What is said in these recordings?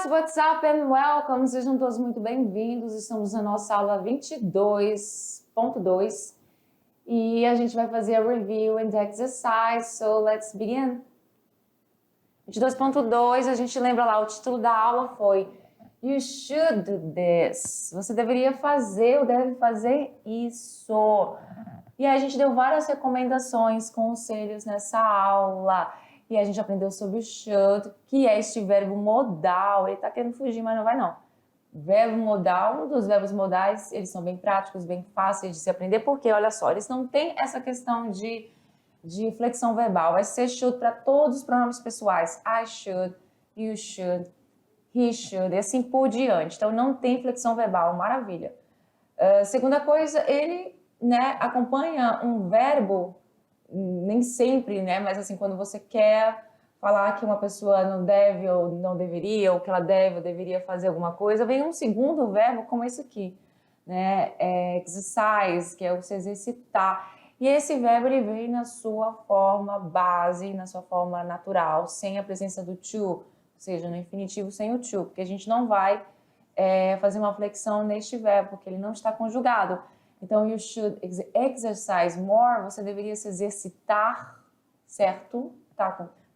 guys, what's up and welcome? Sejam todos muito bem-vindos. Estamos na nossa aula 22.2 e a gente vai fazer a review and exercise, so let's begin. 22.2, a gente lembra lá, o título da aula foi You should do this. Você deveria fazer ou deve fazer isso. E aí a gente deu várias recomendações, conselhos nessa aula. E a gente aprendeu sobre o should, que é este verbo modal. Ele tá querendo fugir, mas não vai não. Verbo modal, um dos verbos modais, eles são bem práticos, bem fáceis de se aprender, porque, olha só, eles não têm essa questão de flexão verbal. Vai ser should para todos os pronomes pessoais. I should, you should, he should, e assim por diante. Então, não tem flexão verbal, maravilha. Segunda coisa, ele acompanha um verbo, nem sempre, mas assim, quando você quer falar que uma pessoa não deve ou não deveria, ou que ela deve ou deveria fazer alguma coisa, vem um segundo verbo como esse aqui, exercise, que é o se exercitar. E esse verbo, ele vem na sua forma base, na sua forma natural, sem a presença do to, ou seja, no infinitivo sem o to, porque a gente não vai fazer uma flexão neste verbo, porque ele não está conjugado. Então, you should exercise more, você deveria se exercitar, certo?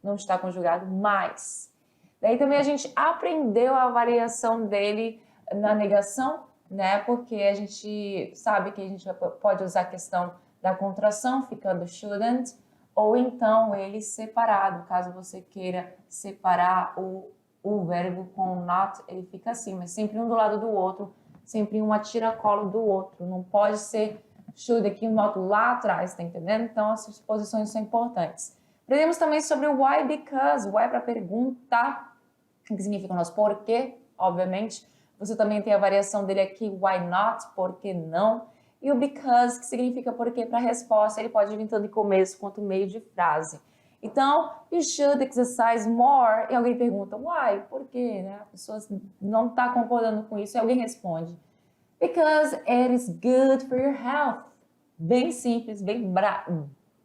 Não está conjugado, mais. Daí também a gente aprendeu a variação dele na negação, porque a gente sabe que a gente pode usar a questão da contração, ficando shouldn't, ou então ele separado, caso você queira separar o verbo com not, ele fica assim, mas sempre um do lado do outro, sempre um tira-colo do outro, não pode ser should aqui, um not lá atrás, tá entendendo? Então, essas posições são importantes. Aprendemos também sobre o why, because, why para pergunta, que significa o nosso porquê, obviamente. Você também tem a variação dele aqui, why not, por que não? E o because, que significa porquê para resposta, ele pode vir tanto em começo quanto meio de frase. Então, you should exercise more, e alguém pergunta, why, por quê? A pessoa não está concordando com isso, e alguém responde, because it is good for your health. Bem simples, bem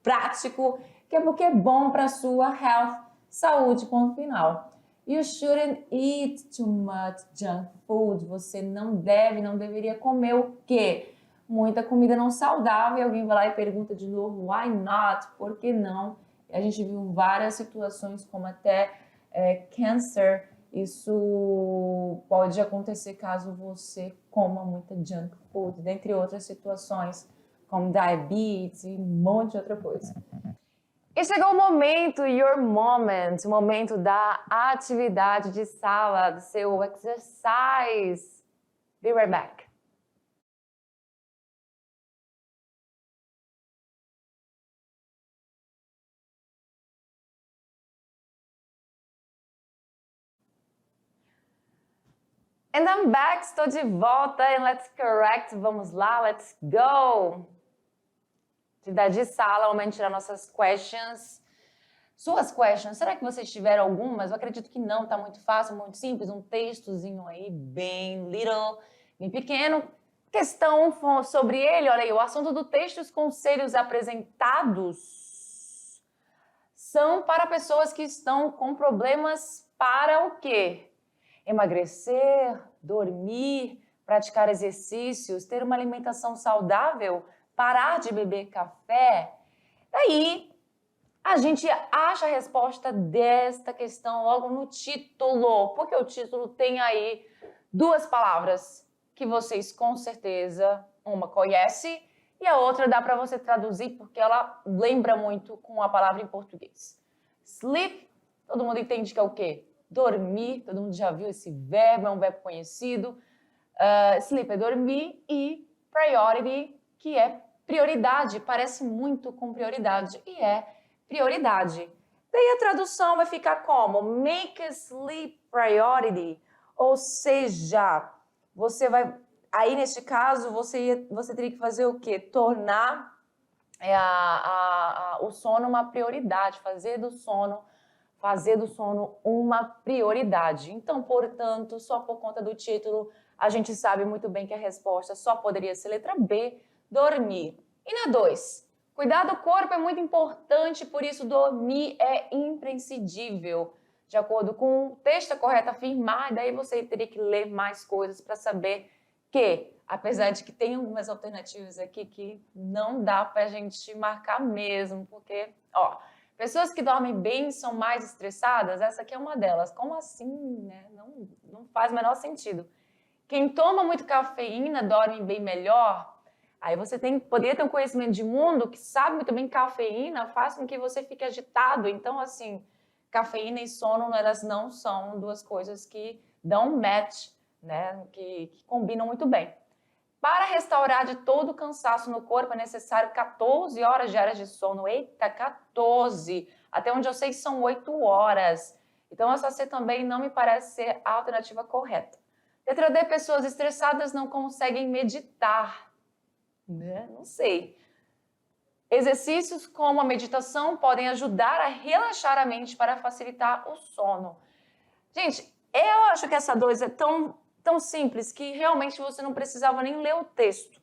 prático, que é porque é bom para a sua health, saúde, ponto final. You shouldn't eat too much junk food. Você não deveria comer o quê? Muita comida não saudável, e alguém vai lá e pergunta de novo, why not? Por que não? A gente viu várias situações, como até câncer. Isso pode acontecer caso você coma muita junk food, dentre outras situações, como diabetes e um monte de outra coisa. E chegou o momento, your moment, o momento da atividade de sala, do seu exercise. Be right back. And I'm back, estou de volta, and let's correct, vamos lá, let's go! Atividade de sala, vamos tirar nossas questions. Suas questions, será que vocês tiveram algumas? Eu acredito que não, tá muito fácil, muito simples, um textozinho aí bem little, bem pequeno. Questão sobre ele, olha aí, o assunto do texto, os conselhos apresentados são para pessoas que estão com problemas para o quê? Emagrecer, dormir, praticar exercícios, ter uma alimentação saudável, parar de beber café. Daí, a gente acha a resposta desta questão logo no título, porque o título tem aí duas palavras que vocês com certeza, uma conhece e a outra dá para você traduzir porque ela lembra muito com a palavra em português. Sleep, todo mundo entende que é o quê? Dormir, todo mundo já viu esse verbo, é um verbo conhecido. Sleep é dormir e priority, que é prioridade, parece muito com prioridade e é prioridade. Daí a tradução vai ficar como? Make sleep priority, ou seja, você vai, aí neste caso, você teria que fazer o quê? Tornar o sono uma prioridade, fazer do sono uma prioridade. Então, portanto, só por conta do título, a gente sabe muito bem que a resposta só poderia ser letra B, dormir. E na 2, cuidar do corpo é muito importante, por isso dormir é imprescindível. de acordo com o texto correto afirmar, e daí você teria que ler mais coisas para saber que, apesar de que tem algumas alternativas aqui que não dá para a gente marcar mesmo, porque, ó, pessoas que dormem bem são mais estressadas, essa aqui é uma delas. Como assim, né? Não faz o menor sentido. Quem toma muito cafeína dorme bem melhor. Aí você poderia ter um conhecimento de mundo que sabe muito bem que cafeína faz com que você fique agitado. Então, assim, cafeína e sono, elas não são duas coisas que dão match, né? Que combinam muito bem. Para restaurar de todo o cansaço no corpo é necessário 14 horas diárias de sono. Eita, 14! Até onde eu sei são 8 horas. Então, essa C também não me parece ser a alternativa correta. Letra D, pessoas estressadas não conseguem meditar. Né? Não sei. Exercícios como a meditação podem ajudar a relaxar a mente para facilitar o sono. Gente, eu acho que essa 2 é tão simples que realmente você não precisava nem ler o texto.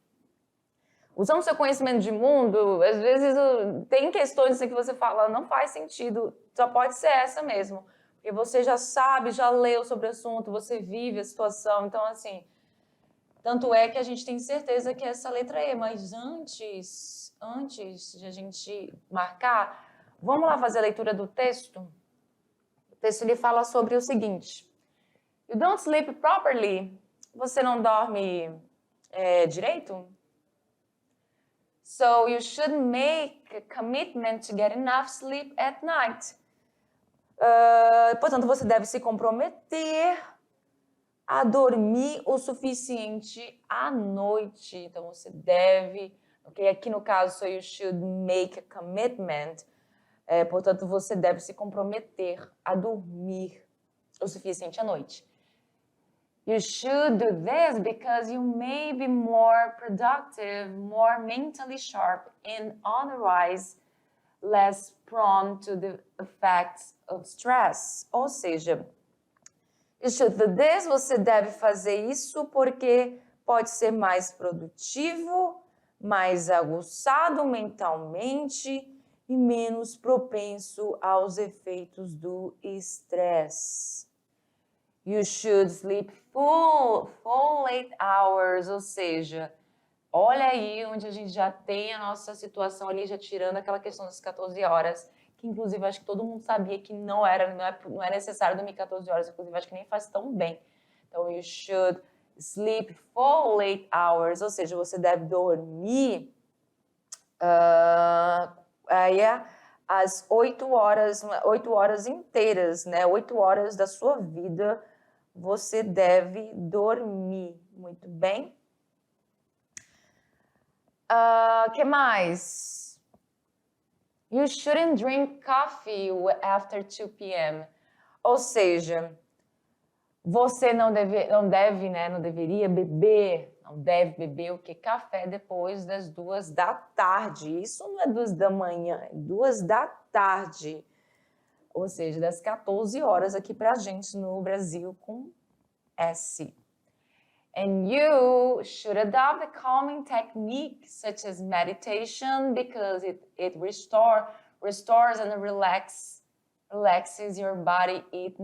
Usando seu conhecimento de mundo, às vezes tem questões assim que você fala, não faz sentido, só pode ser essa mesmo. Porque você já sabe, já leu sobre o assunto, você vive a situação, então assim... Tanto é que a gente tem certeza que é essa letra E, mas antes de a gente marcar, vamos lá fazer a leitura do texto? O texto ele fala sobre o seguinte: You don't sleep properly. Você não dorme direito? So you should make a commitment to get enough sleep at night. Portanto, você deve se comprometer a dormir o suficiente à noite. Então, você deve... Okay? Aqui no caso, so you should make a commitment. Portanto, você deve se comprometer a dormir o suficiente à noite. You should do this because you may be more productive, more mentally sharp, and otherwise less prone to the effects of stress. Ou seja, you should do this, você deve fazer isso porque pode ser mais produtivo, mais aguçado mentalmente e menos propenso aos efeitos do estresse. You should sleep full 8 hours, ou seja, olha aí onde a gente já tem a nossa situação ali, já tirando aquela questão das 14 horas, que inclusive acho que todo mundo sabia que não é necessário dormir 14 horas, inclusive acho que nem faz tão bem. Então, you should sleep full 8 hours, ou seja, você deve dormir as 8 horas inteiras, né? 8 horas da sua vida você deve dormir. Muito bem. Que mais? You shouldn't drink coffee after 2 p.m. Ou seja, você não deveria beber, não deve beber o que? Café depois das 2 da tarde. Isso não é 2 da manhã, é 2 da tarde. Ou seja, das 14 horas aqui pra gente no Brasil com S. And you should adopt a calming technique such as meditation because it restores and relaxes your body each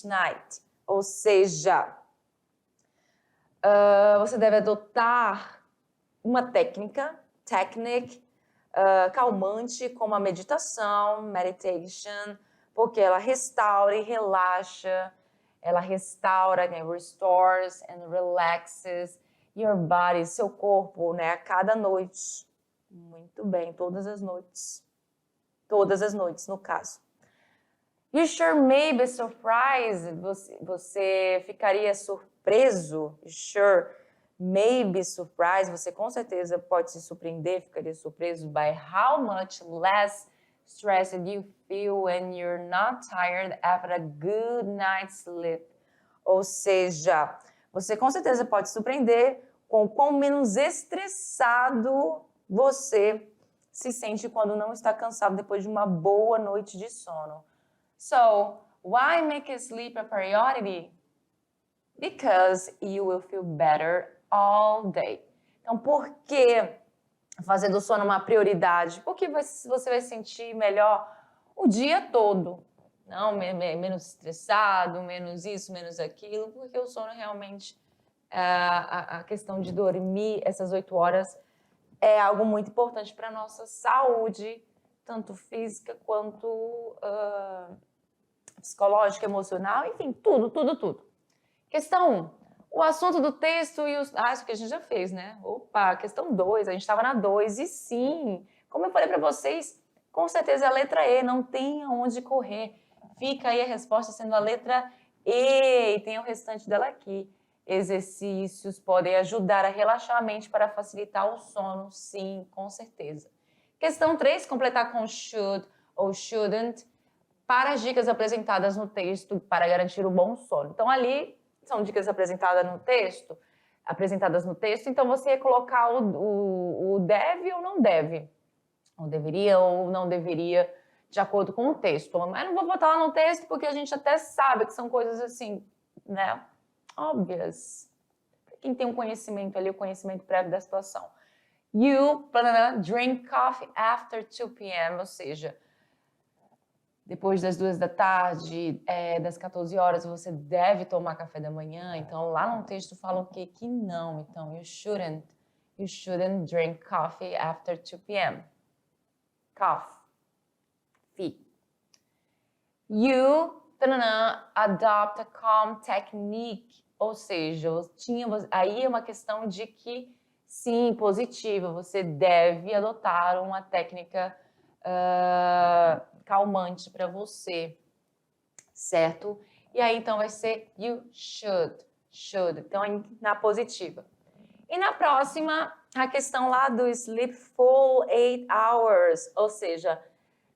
night. Ou seja, você deve adotar uma técnica calmante como a meditação, meditation, porque ela restaura e relaxa, restores and relaxes your body, seu corpo, né, a cada noite. Muito bem, todas as noites no caso. You sure may be surprised, você ficaria surpreso, you sure may be surprised, você com certeza pode se surpreender, ficaria surpreso by how much less stressed you feel when you're not tired after a good night's sleep. Ou seja, você com certeza pode se surpreender com quão menos estressado você se sente quando não está cansado depois de uma boa noite de sono. So, why make sleep a priority? Because you will feel better all day. Então, por que fazer do sono uma prioridade? Porque você vai sentir melhor o dia todo. não, menos estressado, menos isso, menos aquilo, porque o sono realmente, a questão de dormir essas 8 horas é algo muito importante para a nossa saúde, tanto física quanto psicológica, emocional, enfim, tudo, tudo, tudo. Questão 1, o assunto do texto e os... isso que a gente já fez, né? Opa, questão 2, a gente estava na 2, e sim, como eu falei para vocês, com certeza é a letra E, não tem aonde correr. Fica aí a resposta sendo a letra E, e tem o restante dela aqui. Exercícios podem ajudar a relaxar a mente para facilitar o sono, sim, com certeza. Questão 3, completar com should ou shouldn't para as dicas apresentadas no texto para garantir o bom sono. Então, ali são dicas apresentadas no texto, então você ia colocar o deve ou não deve, ou deveria ou não deveria, de acordo com o texto. Mas não vou botar lá no texto porque a gente até sabe que são coisas assim, né, óbvias. Quem tem um conhecimento ali, o conhecimento prévio da situação. You drink coffee after 2 p.m., ou seja, depois das 2 da tarde, das 14 horas, você deve tomar café da manhã. Então, lá no texto fala o quê? Que não. Então, you shouldn't drink coffee after 2 p.m. Coffee. You adopt a calm technique. Ou seja, aí é uma questão de que, sim, positiva. Você deve adotar uma técnica calmante para você, certo? E aí, então, vai ser you should. Então, na positiva. E na próxima, a questão lá do sleep full 8 hours, ou seja,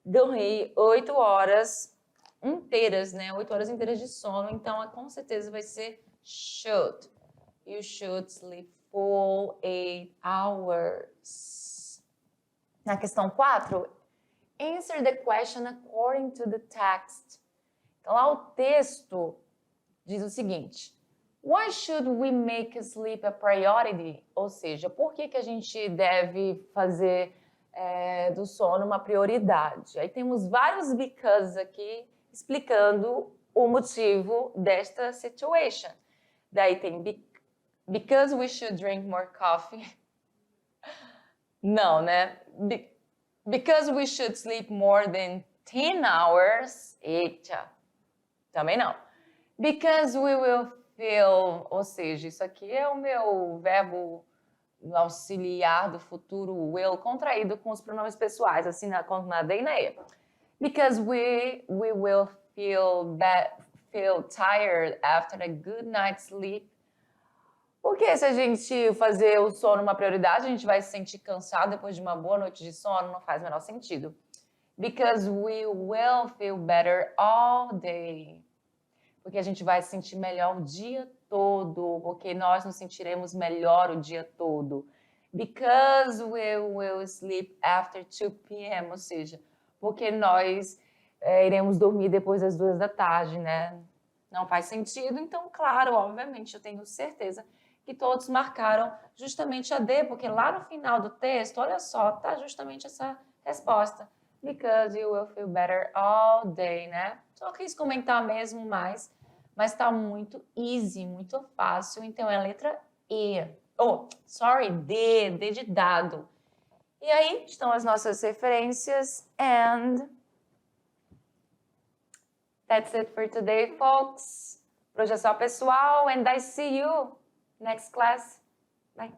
dormir 8 horas inteiras, né? 8 horas inteiras de sono. Então, com certeza vai ser should. You should sleep full 8 hours. Na questão 4, answer the question according to the text. Então, lá o texto diz o seguinte: why should we make sleep a priority? Ou seja, por que a gente deve fazer do sono uma prioridade? Aí temos vários because aqui explicando o motivo desta situation. Daí tem because we should drink more coffee. Não, né? Because we should sleep more than 10 hours. Eita, também não. Because we will feel, ou seja, isso aqui é o meu verbo auxiliar do futuro will contraído com os pronomes pessoais, assim na D e na E. Because we will feel tired after a good night's sleep. Porque se a gente fazer o sono uma prioridade, a gente vai se sentir cansado depois de uma boa noite de sono, não faz o menor sentido. Because we will feel better all day. Porque a gente vai se sentir melhor o dia todo, porque nós nos sentiremos melhor o dia todo. Because we will sleep after 2 p.m., ou seja, porque nós iremos dormir depois das 2 da tarde, né? Não faz sentido, então, claro, obviamente, eu tenho certeza que todos marcaram justamente a D, porque lá no final do texto, olha só, tá justamente essa resposta. Because you will feel better all day, né? Só quis comentar mesmo mais, mas tá muito easy, muito fácil, então é a letra E. D de dado. E aí estão as nossas referências, and that's it for today, folks. Por hoje é só, pessoal, and I see you next class. Bye.